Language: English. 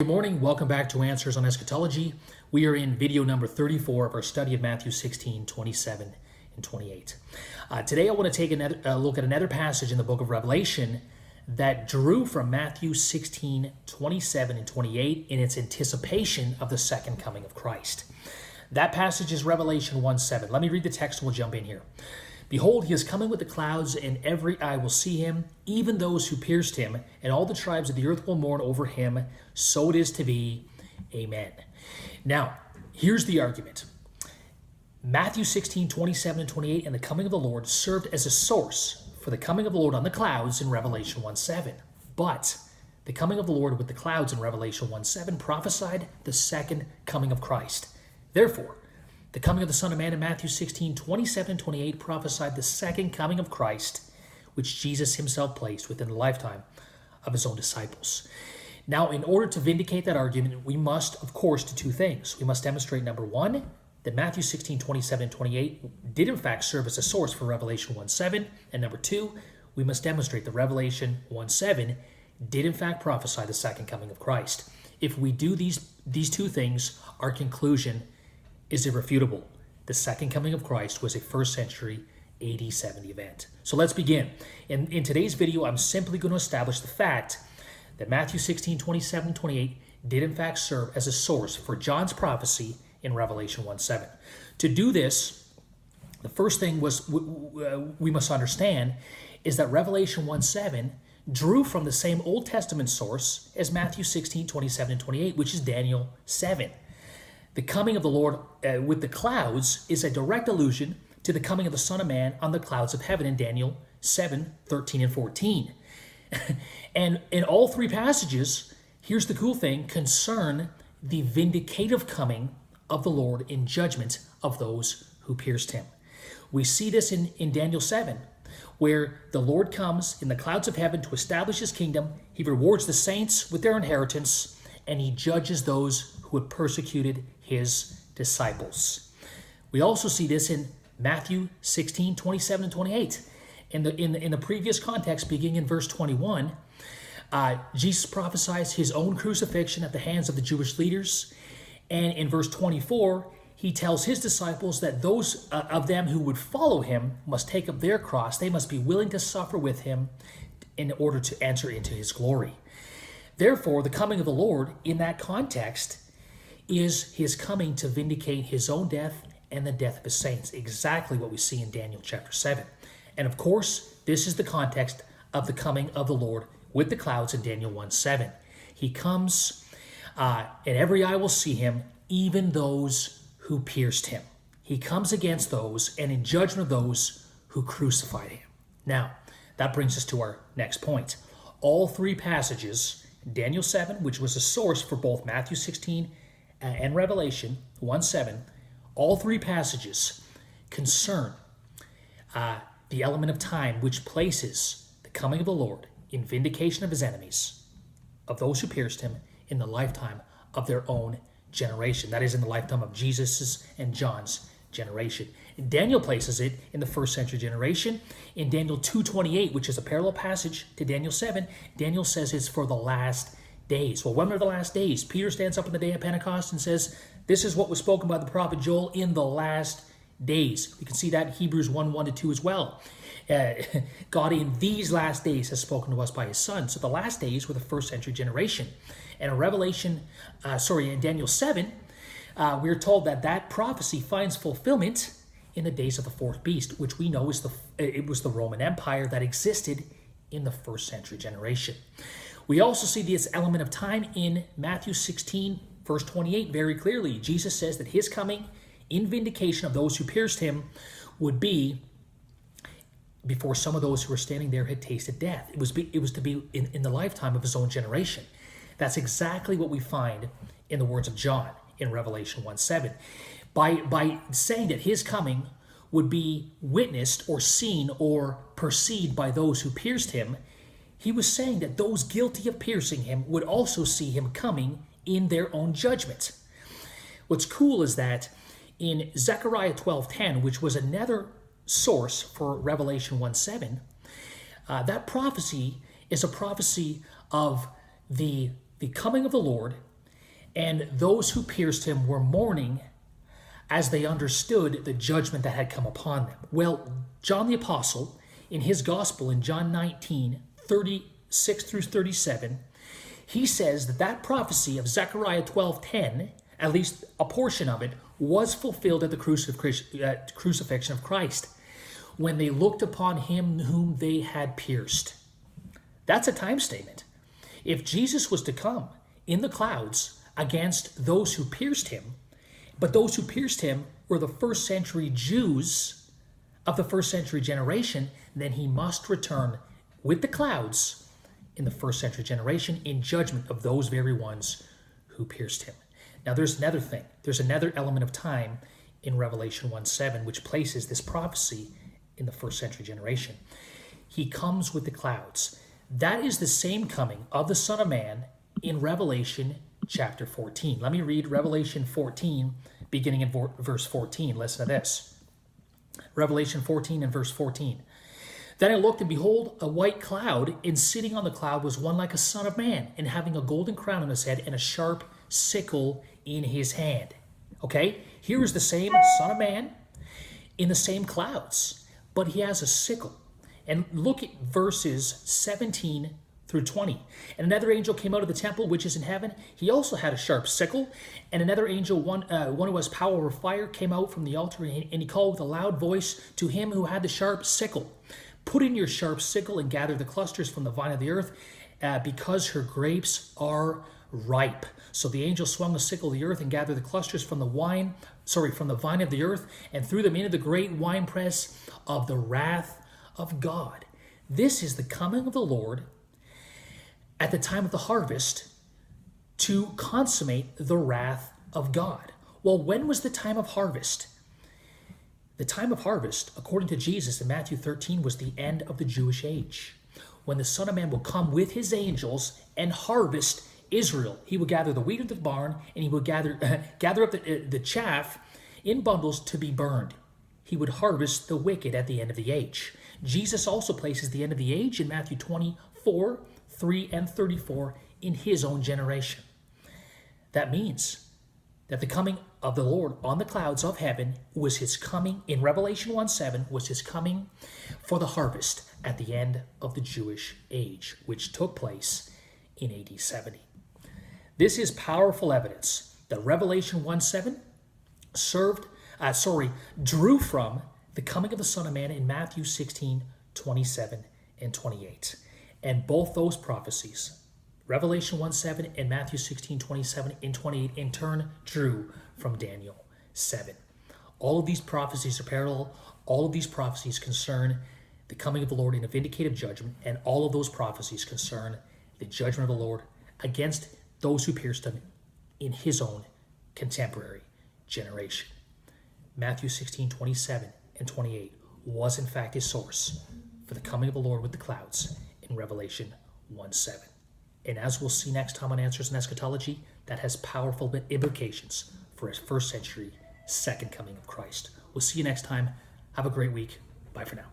Good morning. Welcome back to Answers on Eschatology. We are in video number 34 of our study of Matthew 16, 27, and 28. Today I want to take a look at another passage in the book of Revelation that drew from Matthew 16, 27, and 28 in its anticipation of the second coming of Christ. That passage is Revelation 1:7. Let me read the text and we'll jump in here. Behold, he is coming with the clouds, and every eye will see him, even those who pierced him, and all the tribes of the earth will mourn over him. So it is to be. Amen. Now, here's the argument. Matthew 16, 27, and 28 and the coming of the Lord served as a source for the coming of the Lord on the clouds in Revelation 1:7. But the coming of the Lord with the clouds in Revelation 1:7 prophesied the second coming of Christ. Therefore, the coming of the Son of Man in Matthew 16, 27 and 28 prophesied the second coming of Christ, which Jesus himself placed within the lifetime of his own disciples. Now, in order to vindicate that argument, we must, of course, do two things. We must demonstrate, number one, that Matthew 16, 27 and 28 did in fact serve as a source for Revelation 1:7. And number two, we must demonstrate that Revelation 1:7 did in fact prophesy the second coming of Christ. If we do these two things, our conclusion is irrefutable. The second coming of Christ was a first century AD 70 event. So let's begin. In today's video, I'm simply going to establish the fact that Matthew 16, 27, 28 did in fact serve as a source for John's prophecy in Revelation 1:7. To do this, the first thing we must understand is that Revelation 1:7 drew from the same Old Testament source as Matthew 16, 27, and 28, which is Daniel 7. The coming of the Lord with the clouds is a direct allusion to the coming of the Son of Man on the clouds of heaven in Daniel 7, 13, and 14. And in all three passages, here's the cool thing, concern the vindicative coming of the Lord in judgment of those who pierced him. We see this in Daniel 7, where the Lord comes in the clouds of heaven to establish his kingdom. He rewards the saints with their inheritance, and he judges those who had persecuted his disciples. We also see this in Matthew 16, 27, and 28. In the previous context, beginning in verse 21, Jesus prophesies his own crucifixion at the hands of the Jewish leaders. And in verse 24, he tells his disciples that those of them who would follow him must take up their cross. They must be willing to suffer with him in order to enter into his glory. Therefore, the coming of the Lord in that context is his coming to vindicate his own death and the death of his saints. Exactly what we see in Daniel chapter 7. And of course, this is the context of the coming of the Lord with the clouds in Daniel 1:7. He comes, and every eye will see him, even those who pierced him. He comes against those and in judgment of those who crucified him. Now, that brings us to our next point. All three passages, Daniel 7, which was a source for both Matthew 16 and Revelation 1:7, all three passages concern the element of time which places the coming of the Lord in vindication of his enemies, of those who pierced him, in the lifetime of their own generation. That is, in the lifetime of Jesus' and John's generation. Daniel places it in the first century generation. In Daniel 2:28, which is a parallel passage to Daniel 7, Daniel says it's for the last days. Well, when are the last days? Peter stands up on the day of Pentecost and says, this is what was spoken by the prophet Joel in the last days. We can see that in Hebrews 1:1-2 as well. God in these last days has spoken to us by his Son. So the last days were the first century generation. And in Daniel 7, we're told that prophecy finds fulfillment in the days of the fourth beast, which we know it was the Roman Empire that existed in the first century generation. We also see this element of time in Matthew 16, verse 28 very clearly. Jesus says that his coming in vindication of those who pierced him would be before some of those who were standing there had tasted death. It was to be in the lifetime of his own generation. That's exactly what we find in the words of John in Revelation 1:7. By saying that his coming would be witnessed or seen or perceived by those who pierced him, he was saying that those guilty of piercing him would also see him coming in their own judgment. What's cool is that in Zechariah 12:10, which was another source for Revelation 1:7, that prophecy is a prophecy of the coming of the Lord And those who pierced him were mourning as they understood the judgment that had come upon them. Well, John the Apostle, in his gospel in John 19:36 through 37, he says that that prophecy of Zechariah 12:10, at least a portion of it, was fulfilled at the crucifixion of Christ, when they looked upon him whom they had pierced. That's a time statement. If Jesus was to come in the clouds against those who pierced him, but those who pierced him were the first century Jews of the first century generation, then he must return with the clouds in the first century generation in judgment of those very ones who pierced him. Now there's another thing. There's another element of time in Revelation 1:7 which places this prophecy in the first century generation. He comes with the clouds. That is the same coming of the Son of Man in Revelation chapter 14. Let me read Revelation 14, beginning in verse 14. Listen to this. Revelation 14 and verse 14. Then I looked, and behold, a white cloud, and sitting on the cloud was one like a son of man, and having a golden crown on his head and a sharp sickle in his hand. Okay, here is the same Son of Man in the same clouds, but he has a sickle. And look at verses 17 through 20. And another angel came out of the temple which is in heaven. He also had a sharp sickle. And another angel, one who has power over fire, came out from the altar, and he called with a loud voice to him who had the sharp sickle, "Put in your sharp sickle and gather the clusters from the vine of the earth, because her grapes are ripe." So the angel swung the sickle of the earth and gathered the clusters from the vine of the earth, and threw them into the great winepress of the wrath of God. This is the coming of the Lord at the time of the harvest to consummate the wrath of God. Well, when was the time of harvest? The time of harvest, according to Jesus in Matthew 13, was the end of the Jewish age, when the Son of Man will come with his angels and harvest Israel. He will gather the wheat of the barn, and he will gather up the chaff in bundles to be burned. He would harvest the wicked at the end of the age. Jesus also places the end of the age in Matthew 24, 3 and 34 in his own generation. That means that the coming of the Lord on the clouds of heaven was his coming, in Revelation 1:7, was his coming for the harvest at the end of the Jewish age, which took place in AD 70. This is powerful evidence that Revelation 1:7 drew from the coming of the Son of Man in Matthew 16:27 and 28. And both those prophecies, Revelation 1:7 and Matthew 16:27 and 28, in turn drew from Daniel 7. All of these prophecies are parallel. All of these prophecies concern the coming of the Lord in a vindicative judgment, and all of those prophecies concern the judgment of the Lord against those who pierced him in his own contemporary generation. Matthew 16:27 and 28 was in fact his source for the coming of the Lord with the clouds in Revelation 1:7. And as we'll see next time on Answers in Eschatology, that has powerful implications for his first century second coming of Christ. We'll see you next time. Have a great week. Bye for now.